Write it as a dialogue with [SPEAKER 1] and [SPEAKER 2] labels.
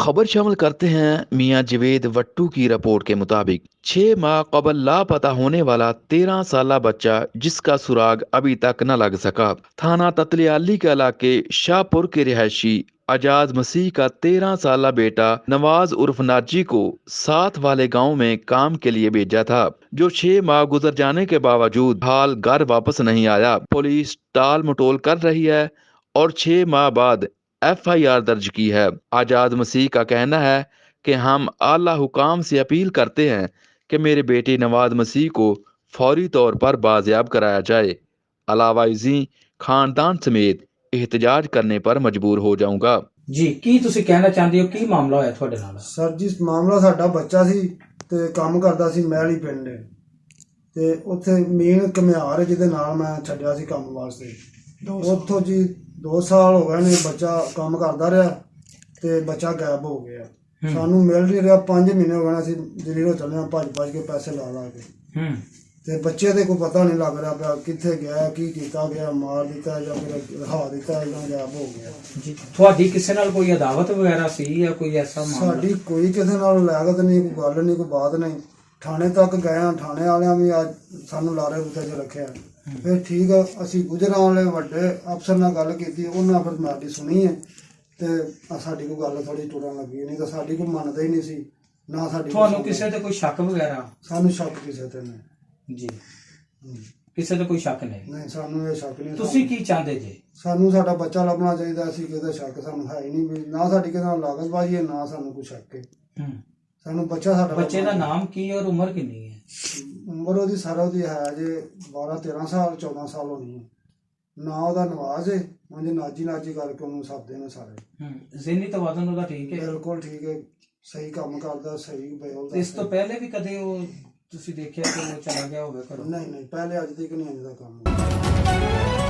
[SPEAKER 1] खबर शामिल करते हैं मियां जवेद वट्टू की रिपोर्ट के मुताबिक 6 माह कबल लापता होने वाला 13 साला बच्चा जिसका सुराग अभी तक न लग सका। थाना ततलियाली के इलाके शाहपुर के रिहायशी आजाद मसीह का 13 साला बेटा नवाज उर्फ नाजी को साथ वाले गांव में काम के लिए भेजा था, जो 6 माह गुजर जाने के बावजूद हाल घर वापस नहीं आया। पुलिस टाल मटोल कर रही है और 6 माह बाद FIR दर्ज की है। आजाद मसीह का कहना है कि हम आला हुकाम से अपील करते हैं कि मेरे बेटे नवाज मसीह को फौरी तौर पर बाजियाब कराया जाए। अलावा इसी खानदान समेत एहतजाज करने पर मजबूर हो जाऊंगा।
[SPEAKER 2] जी की ਤੁਸੀਂ ਕਹਿਣਾ ਚਾਹੁੰਦੇ ਹੋ ਕੀ ਮਾਮਲਾ ਹੋਇਆ ਤੁਹਾਡੇ ਨਾਲ?
[SPEAKER 3] ਸਰ ਜੀ ਮਾਮਲਾ ਸਾਡਾ ਬੱਚਾ ਸੀ ਤੇ ਕੰਮ ਕਰਦਾ ਸੀ ਮਹਿਲੀ ਪਿੰਡ ਤੇ ਉੱਥੇ ਮੇਨ ਘੁਮਿਆਰ ਜਿਹਦੇ ਨਾਲ ਮੈਂ ਛੱਡਿਆ ਸੀ ਕੰਮ ਵਾਸਤੇ। ਉੱਥੋਂ ਜੀ 2 ਸਾਲ ਹੋ ਗਏ ਨੇ ਬੱਚਾ ਕੰਮ ਕਰਦਾ ਰਿਹਾ ਤੇ ਬੱਚਾ ਗਾਇਬ ਹੋ ਗਿਆ। ਸਾਨੂੰ ਮਿਲ ਨਹੀਂ ਰਿਹਾ। 5 ਮਹੀਨੇ ਹੋ ਗਏ ਅਸੀਂ ਜਰੀਰੋਂ ਚੱਲੇ ਹਾਂ ਭੱਜ ਕੇ ਪੈਸੇ ਲਾ ਕੇ ਤੇ ਬੱਚੇ ਦੇ ਕੋਈ ਪਤਾ ਨਹੀਂ ਲੱਗ ਰਿਹਾ ਪਿਆ ਕਿੱਥੇ ਗਿਆ, ਕੀ ਕੀਤਾ ਗਿਆ, ਮਾਰ ਦਿੱਤਾ ਜਾਂ ਫਿਰ ਰਹਾ ਦਿੱਤਾ ਜਾਂ ਗਾਇਬ ਹੋ ਗਿਆ।
[SPEAKER 2] ਜੀ ਤੁਹਾਡੀ ਕਿਸੇ ਨਾਲ ਕੋਈ ਅਦਾਵਤ ਵਗੈਰਾ ਸੀ ਜਾਂ ਕੋਈ ਐਸਾ ਮਾਮਲਾ?
[SPEAKER 3] ਸਾਡੀ ਕੋਈ ਕਿਸੇ ਨਾਲ ਲਾਗਤ ਨਹੀਂ, ਕੋਈ ਗੱਲ ਨਹੀਂ, ਕੋਈ ਬਾਤ ਨਹੀਂ। ਥਾਣੇ ਤੱਕ ਗਏ ਹਾਂ, ਥਾਣੇ ਵਾਲਿਆਂ ਵੀ ਅੱਜ ਸਾਨੂੰ ਲਾਰੇ ਉੱਤੇ 'ਚ ਰੱਖਿਆ। ਫਿਰ ਠੀਕ ਆ, ਅਸੀਂ ਗੁਜਰਾਂ ਵਾਲੇ ਵੱਡੇ ਅਫਸਰ ਨਾਲ ਗੱਲ ਕੀਤੀ, ਉਹਨਾਂ ਫਿਰ ਸਾਡੀ ਸੁਣੀ ਹੈ ਤੇ ਸਾਡੀ ਕੋਈ ਗੱਲ ਥੋੜੀ ਟੁੱਟਣ ਲੱਗੀ। ਨਹੀਂ ਤਾਂ ਸਾਡੀ ਕੋਈ ਮੰਨਦਾ ਹੀ ਨਹੀਂ ਸੀ ਨਾ ਸਾਡੀ।
[SPEAKER 2] ਤੁਹਾਨੂੰ ਕਿਸੇ ਤੇ ਕੋਈ ਸ਼ੱਕ ਵਗੈਰਾ?
[SPEAKER 3] ਸਾਨੂੰ ਸ਼ੱਕ ਕਿਸੇ ਤੇ ਨਹੀਂ
[SPEAKER 2] ਜੀ, ਕਿਸੇ ਤੇ ਕੋਈ ਸ਼ੱਕ ਨਹੀਂ?
[SPEAKER 3] ਨਹੀਂ, ਸਾਨੂੰ ਇਹ ਸ਼ੱਕ ਨਹੀਂ।
[SPEAKER 2] ਤੁਸੀਂ ਕੀ ਚਾਹੁੰਦੇ ਜੀ?
[SPEAKER 3] ਸਾਨੂੰ ਸਾਡਾ ਬੱਚਾ ਲੱਭਣਾ ਚਾਹੀਦਾ। ਅਸੀਂ ਕਿਸੇ ਸ਼ੱਕ ਸਾਨੂੰ ਹੈ ਹੀ ਨਹੀਂ ਵੀ ਨਾ ਸਾਡੀ ਕਿਸੇ ਨਾਲ ਲਾਗਤਬਾਜ਼ੀ ਹੈ ਨਾ ਸਾਨੂੰ ਕੋਈ ਸ਼ੱਕ ਹੈ। ਸਾਨੂੰ ਬੱਚਾ ਸਾਡਾ
[SPEAKER 2] ਬੱਚੇ ਦਾ ਨਾਮ ਕੀ ਹੈ ਔਰ ਉਮਰ ਕਿੰਨੀ ਹੈ?
[SPEAKER 3] ਉਮਰ ਉਹਦੀ ਸਾਰਾ ਉਹਦੀ ਹੈ ਜੇ 12-13 ਸਾਲ 14 ਸਾਲ ਹੋਣੀ ਹੈ। ਨਾ ਉਹਦਾ ਨਵਾਜ਼ ਹੈ, ਉਂਝ ਨਾਜੀ ਕਰਕੇ ਉਹਨੂੰ ਸੱਦਦੇ ਨੇ ਸਾਰੇ।
[SPEAKER 2] ਜ਼ਿਹਨੀ ਤਵਾਜ਼ਨ ਉਹਦਾ ਠੀਕ ਹੈ?
[SPEAKER 3] ਬਿਲਕੁਲ ਠੀਕ ਹੈ, ਸਹੀ ਕੰਮ ਕਰਦਾ, ਸਹੀ ਬੋਲਦਾ।
[SPEAKER 2] ਇਸ ਤੋਂ ਪਹਿਲੇ ਵੀ ਕਦੇ ਉਹ ਤੁਸੀਂ ਦੇਖਿਆ ਕਿ ਉਹ ਚਲਾ ਗਿਆ ਹੋਵੇ ਘਰੋਂ?
[SPEAKER 3] ਨਹੀਂ, ਪਹਿਲੇ ਅੱਜ ਤੱਕ ਨਹੀਂ ਇੰਜ ਦਾ ਕੰਮ।